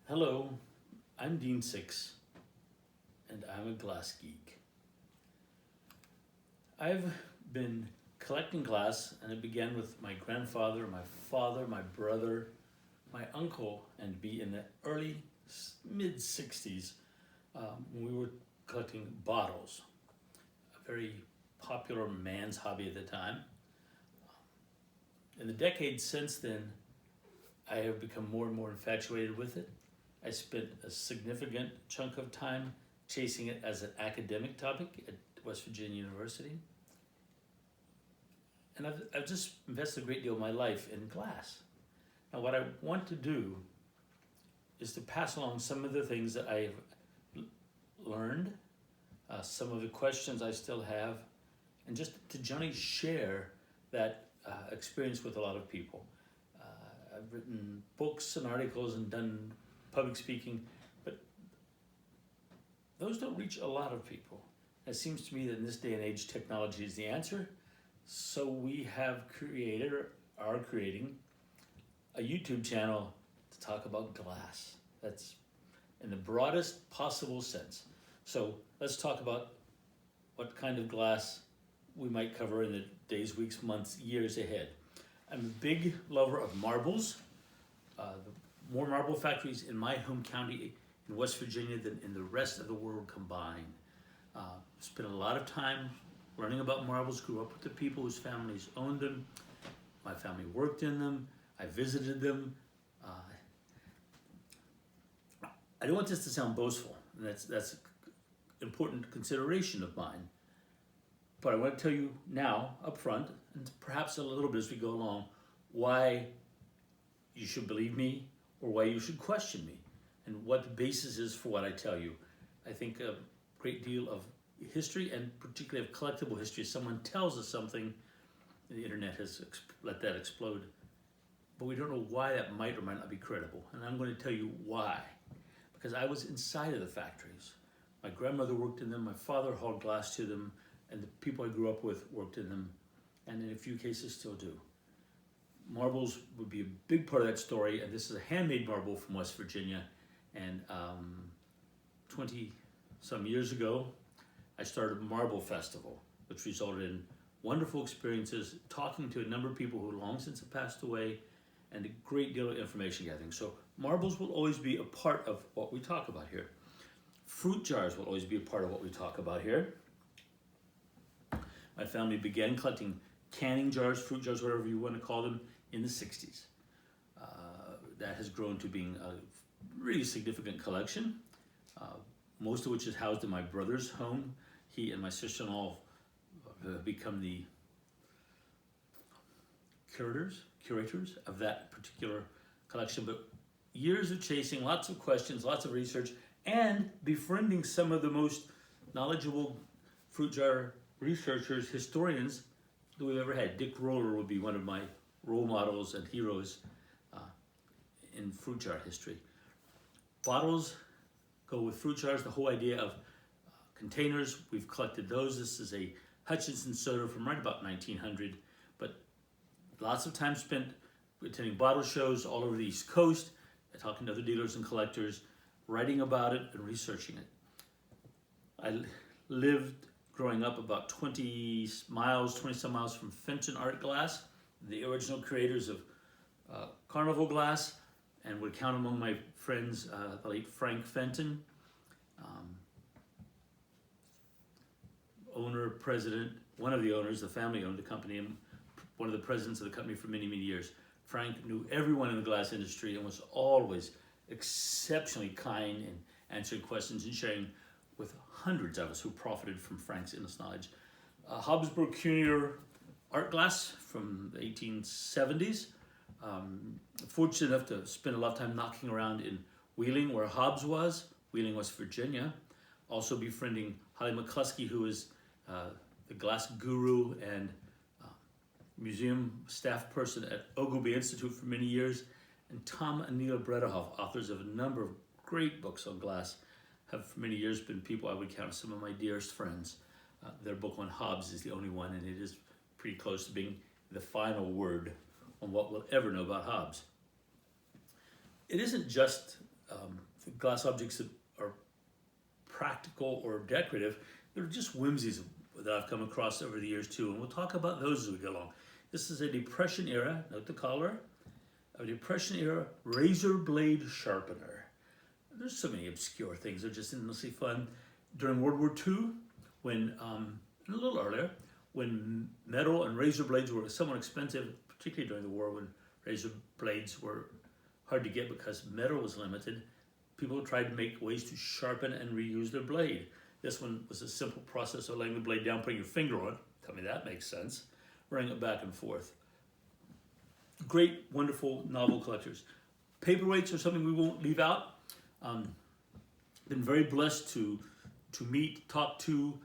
Hello, I'm Dean Six, and I'm a glass geek. I've been collecting glass, and it began with my grandfather, my father, my brother, my uncle, and be in the early mid 60s when we were collecting bottles, a very popular man's hobby at the time. In the decades since then, I have become more and more infatuated with it. I spent a significant chunk of time chasing it as an academic topic at West Virginia University. And I've just invested a great deal of my life in glass. Now, what I want to do is to pass along some of the things that I've learned, some of the questions I still have, and just to generally share that experience with a lot of people. I've written books and articles and done public speaking, but those don't reach a lot of people. It seems to me that in this day and age, technology is the answer. So we have are creating a YouTube channel to talk about glass. That's in the broadest possible sense. So let's talk about what kind of glass we might cover in the days, weeks, months, years ahead. I'm a big lover of marbles. More marble factories in my home county in West Virginia than in the rest of the world combined. Spent a lot of time learning about marbles, grew up with the people whose families owned them. My family worked in them. I visited them. I don't want this to sound boastful, and that's important consideration of mine. But I want to tell you now, up front, and perhaps a little bit as we go along, why you should believe me or why you should question me, and what the basis is for what I tell you. I think a great deal of history, and particularly of collectible history, if someone tells us something, the internet has let that explode, but we don't know why that might or might not be credible. And I'm going to tell you why. Because I was inside of the factories. My grandmother worked in them, my father hauled glass to them, and the people I grew up with worked in them, and in a few cases still do. Marbles would be a big part of that story, and this is a handmade marble from West Virginia. And 20 some years ago, I started a marble festival, which resulted in wonderful experiences, talking to a number of people who long since have passed away, and a great deal of information gathering. So marbles will always be a part of what we talk about here. Fruit jars will always be a part of what we talk about here. My family began collecting canning jars, fruit jars, whatever you want to call them, in the 60s. That has grown to being a really significant collection, most of which is housed in my brother's home. He and my sister-in-law have become the curators of that particular collection. But years of chasing, lots of questions, lots of research, and befriending some of the most knowledgeable fruit jar researchers, historians that we've ever had. Dick Roller would be one of my role models and heroes in fruit jar history. Bottles go with fruit jars. The whole idea of containers, we've collected those. This is a Hutchinson soda from right about 1900, but lots of time spent attending bottle shows all over the East Coast, talking to other dealers and collectors, writing about it and researching it. I lived growing up about 20 some miles from Fenton Art Glass, the original creators of Carnival Glass, and would count among my friends the late Frank Fenton, owner, president, one of the owners, the family owned the company, and one of the presidents of the company for many, many years. Frank knew everyone in the glass industry and was always exceptionally kind in answering questions and sharing with hundreds of us who profited from Frank's endless knowledge. Habsburg Cunier art glass from the 1870s. Fortunate enough to spend a lot of time knocking around in Wheeling, where Hobbs was, Wheeling, West Virginia. Also befriending Holly McCluskey, who is the glass guru and museum staff person at Ogilvy Institute for many years, and Tom and Neil Bredehoff, authors of a number of great books on glass, have for many years been people I would count as some of my dearest friends. Their book on Hobbs is the only one, and it is pretty close to being the final word on what we'll ever know about Hobbs. It isn't just the glass objects that are practical or decorative, they're just whimsies that I've come across over the years too, and we'll talk about those as we go along. This is a Depression era, note the color, a Depression era razor blade sharpener. There's so many obscure things, they're just endlessly fun. During World War II, when, and a little earlier, when metal and razor blades were somewhat expensive, particularly during the war when razor blades were hard to get because metal was limited, people tried to make ways to sharpen and reuse their blade. This one was a simple process of laying the blade down, putting your finger on it. Tell me that makes sense. Running it back and forth. Great, wonderful novel collectors. Paperweights are something we won't leave out. Been very blessed to meet, talk to,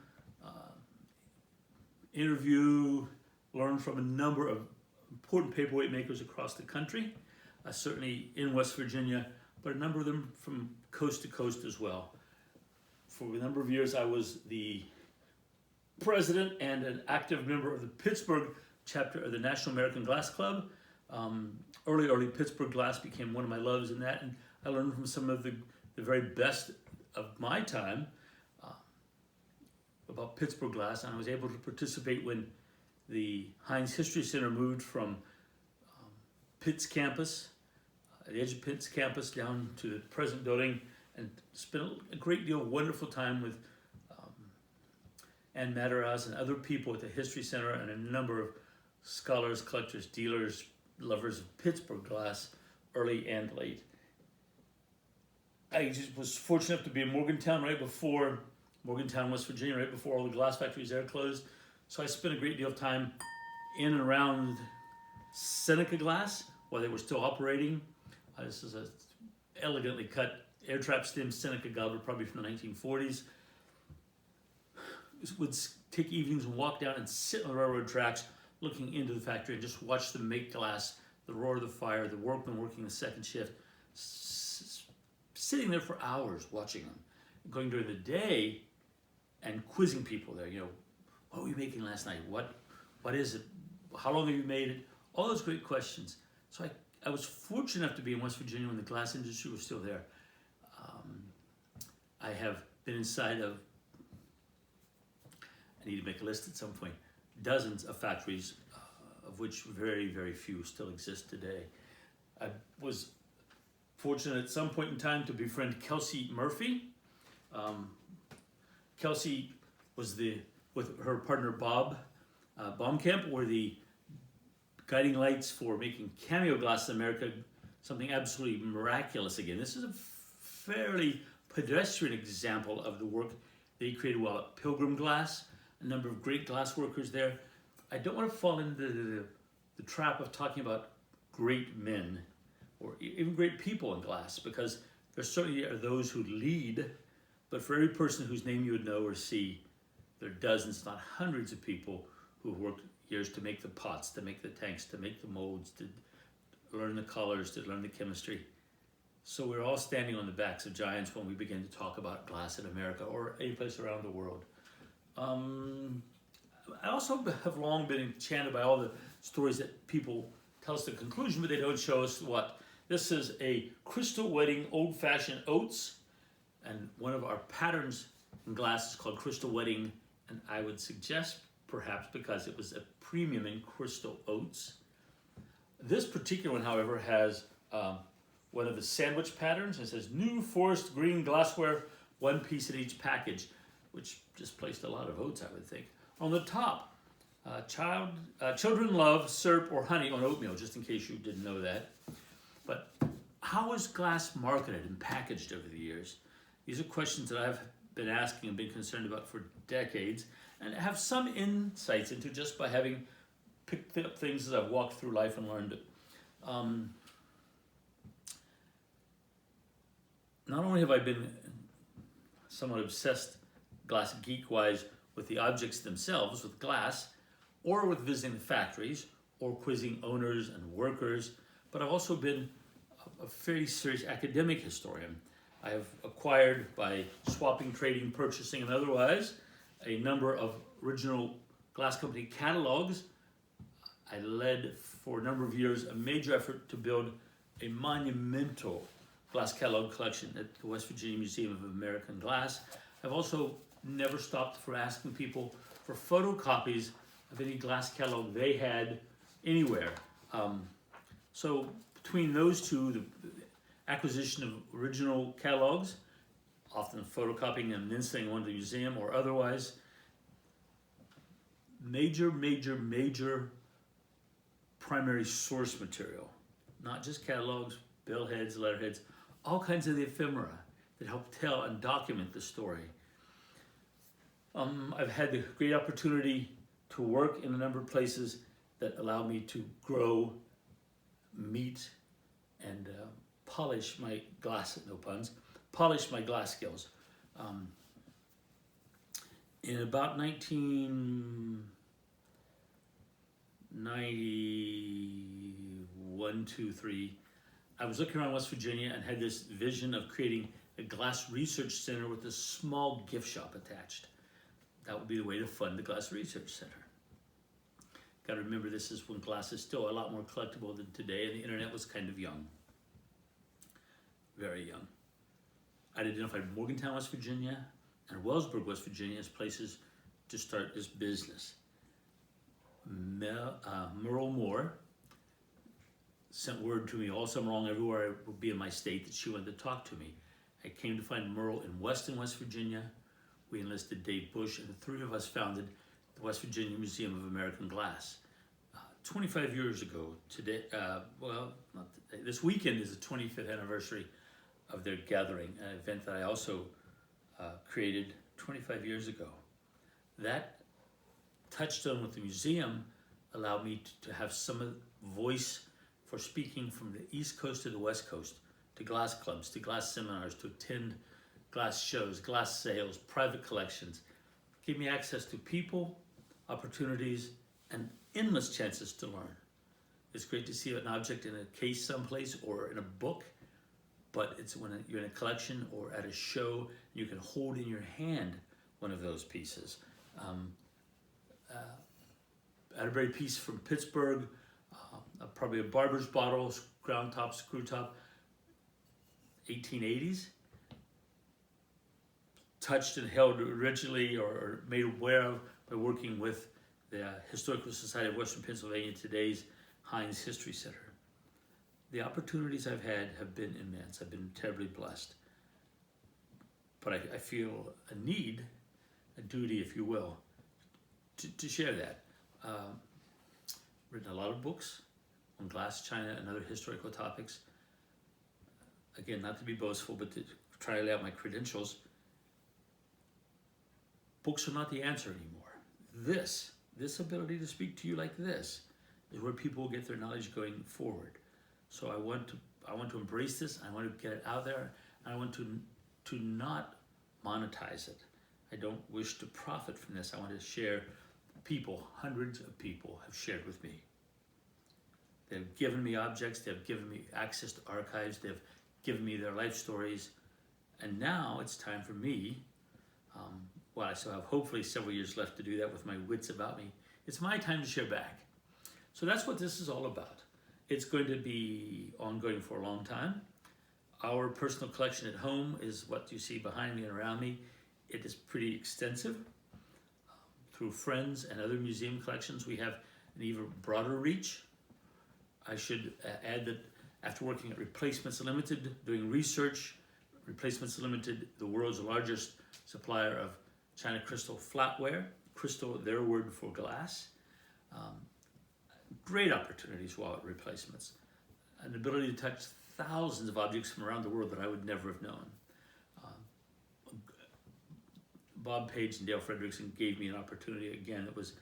interview, learn from a number of important paperweight makers across the country, certainly in West Virginia, but a number of them from coast to coast as well. For a number of years, I was the president and an active member of the Pittsburgh chapter of the National American Glass Club. Early Pittsburgh glass became one of my loves in that, and I learned from some of the very best of my time about Pittsburgh glass, and I was able to participate when the Heinz History Center moved from Pitt's campus, the edge of Pitt's campus, down to the present building, and spent a great deal of wonderful time with Ann Mataraz and other people at the History Center and a number of scholars, collectors, dealers, lovers of Pittsburgh glass, early and late. I just was fortunate enough to be in Morgantown, West Virginia, right before all the glass factories there closed. So I spent a great deal of time in and around Seneca Glass while they were still operating. This is a elegantly cut air trap stem Seneca goblet, probably from the 1940s. Would take evenings and walk down and sit on the railroad tracks looking into the factory and just watch them make glass, the roar of the fire, the workmen working the second shift, sitting there for hours watching them, going during the day and quizzing people there, what were you making last night? What is it? How long have you made it? All those great questions. So I was fortunate enough to be in West Virginia when the glass industry was still there. I have been inside of, I need to make a list at some point, dozens of factories, of which very, very few still exist today. I was fortunate at some point in time to befriend Kelsey Murphy. Kelsey was with her partner Bob Baumkamp, were the guiding lights for making cameo glass in America something absolutely miraculous again. This is a fairly pedestrian example of the work they created while at Pilgrim Glass. A number of great glass workers there. I don't want to fall into the trap of talking about great men or even great people in glass, because there certainly are those who lead, but for every person whose name you would know or see, there are dozens, not hundreds of people who have worked years to make the pots, to make the tanks, to make the molds, to learn the colors, to learn the chemistry. So we're all standing on the backs of giants when we begin to talk about glass in America or any place around the world. I also have long been enchanted by all the stories that people tell us the conclusion, but they don't show us what. This is a crystal wedding old-fashioned oats, and one of our patterns in glass is called crystal wedding, and I would suggest perhaps because it was a premium in crystal oats. This particular one, however, has one of the sandwich patterns. It says new forest green glassware, one piece in each package, which just placed a lot of oats, I would think. On the top, children love syrup or honey on oatmeal, just in case you didn't know that. But how is glass marketed and packaged over the years? These are questions that I've been asking and been concerned about for decades, and have some insights into just by having picked up things as I've walked through life and learned it. Not only have I been somewhat obsessed glass geek-wise with the objects themselves, with glass, or with visiting the factories, or quizzing owners and workers, but I've also been a fairly serious academic historian. I have acquired, by swapping, trading, purchasing, and otherwise, a number of original glass company catalogs. I led for a number of years a major effort to build a monumental glass catalog collection at the West Virginia Museum of American Glass. I've also never stopped for asking people for photocopies of any glass catalog they had anywhere. So between those two, the acquisition of original catalogs, often photocopying and then sending one to the museum or otherwise, major primary source material, not just catalogs, billheads, letterheads, all kinds of the ephemera that help tell and document the story. I've had the great opportunity to work in a number of places that allow me to grow, meet, and polish my glass, no puns, polish my glass skills. In about 1991, 2, 3, I was looking around West Virginia and had this vision of creating a glass research center with a small gift shop attached. That would be the way to fund the Glass Research Center. Got to remember, this is when glass is still a lot more collectible than today, and the internet was kind of young. Very young. I'd identified Morgantown, West Virginia, and Wellsburg, West Virginia as places to start this business. Merle Moore sent word to me all summer long, everywhere I would be in my state, that she wanted to talk to me. I came to find Merle in Weston, West Virginia. We enlisted Dave Bush, and the three of us founded the West Virginia Museum of American Glass. 25 years ago today, this weekend is the 25th anniversary of their gathering, an event that I also created 25 years ago. That touchstone with the museum allowed me to have some voice for speaking from the East Coast to the West Coast, to glass clubs, to glass seminars, to attend glass shows, glass sales, private collections. Gave me access to people, opportunities, and endless chances to learn. It's great to see an object in a case someplace or in a book, but it's when you're in a collection or at a show, you can hold in your hand one of those pieces. Atterbury piece from Pittsburgh, probably a barber's bottle, ground top, screw top, 1880s. Touched and held originally or made aware of by working with the Historical Society of Western Pennsylvania, today's Heinz History Center. The opportunities I've had have been immense. I've been terribly blessed. But I feel a need, a duty, if you will, to share that. Written a lot of books on glass, china, and other historical topics. Again, not to be boastful, but to try to lay out my credentials. Books are not the answer anymore. This ability to speak to you like this is where people will get their knowledge going forward. So I want to embrace this. I want to get it out there. I want to not monetize it. I don't wish to profit from this. I want to share. People, hundreds of people have shared with me. They've given me objects. They've given me access to archives. They've given me their life stories. And now it's time for me. I still have hopefully several years left to do that with my wits about me. It's my time to share back. So that's what this is all about. It's going to be ongoing for a long time. Our personal collection at home is what you see behind me and around me. It is pretty extensive. Through friends and other museum collections, we have an even broader reach. I should add that after working at Replacements Limited, doing research, Replacements Limited, the world's largest supplier of China crystal flatware, crystal, their word for glass. Great opportunities while at Replacements. An ability to touch thousands of objects from around the world that I would never have known. Bob Page and Dale Frederickson gave me an opportunity again. It was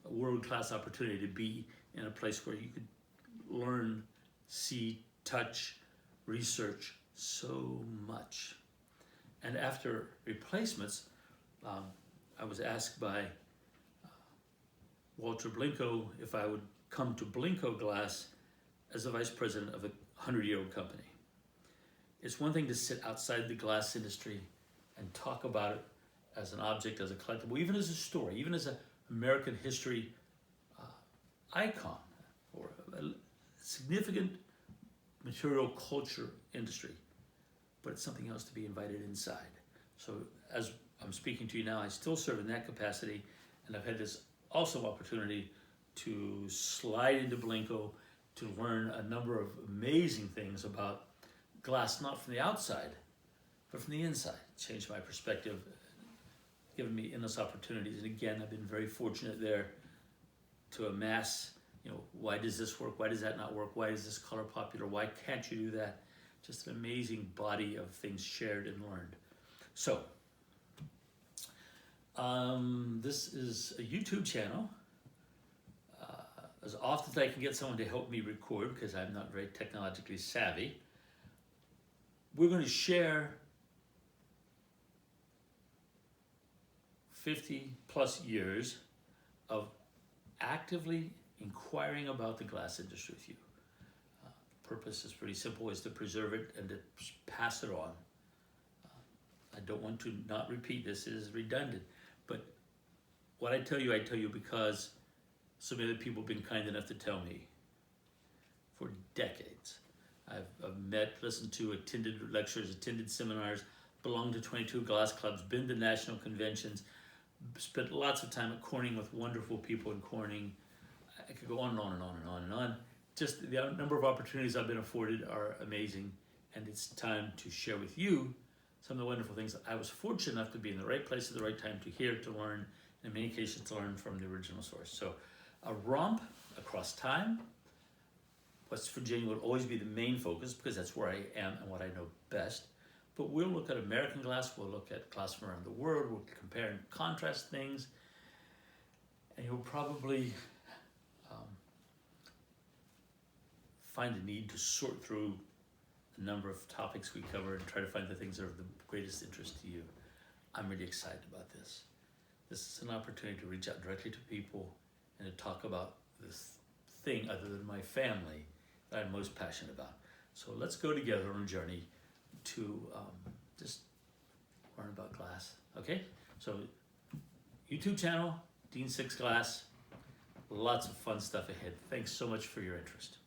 a world-class opportunity to be in a place where you could learn, see, touch, research so much. And after Replacements, I was asked by Walter Blinko if I would come to Blinko Glass as the vice president of a 100-year-old company. It's one thing to sit outside the glass industry and talk about it as an object, as a collectible, even as a story, even as an American history icon or a significant material culture industry, but it's something else to be invited inside. So as I'm speaking to you now, I still serve in that capacity, and I've had this awesome opportunity to slide into Blinko to learn a number of amazing things about glass, not from the outside, but from the inside. Changed my perspective, given me endless opportunities. And again, I've been very fortunate there to amass, why does this work? Why does that not work? Why is this color popular? Why can't you do that? Just an amazing body of things shared and learned. So, this is a YouTube channel. As often as I can get someone to help me record, because I'm not very technologically savvy, we're going to share 50 plus years of actively inquiring about the glass industry with you. The purpose is pretty simple, is to preserve it and to pass it on. I don't want to not repeat this, it is redundant, but what I tell you because so many other people have been kind enough to tell me for decades. I've met, listened to, attended lectures, attended seminars, belonged to 22 glass clubs, been to national conventions, spent lots of time at Corning with wonderful people in Corning. I could go on and on and on and on and on. Just the number of opportunities I've been afforded are amazing, and it's time to share with you some of the wonderful things that I was fortunate enough to be in the right place at the right time to hear, to learn, and in many cases to learn from the original source. So a romp across time. West Virginia will always be the main focus because that's where I am and what I know best. But we'll look at American glass, we'll look at glass from around the world, we'll compare and contrast things, and you'll probably find a need to sort through a number of topics we cover and try to find the things that are of the greatest interest to you. I'm really excited about this. This is an opportunity to reach out directly to people and to talk about this thing other than my family that I'm most passionate about. So let's go together on a journey to just learn about glass, okay? So YouTube channel, Dean 6 Glass, lots of fun stuff ahead. Thanks so much for your interest.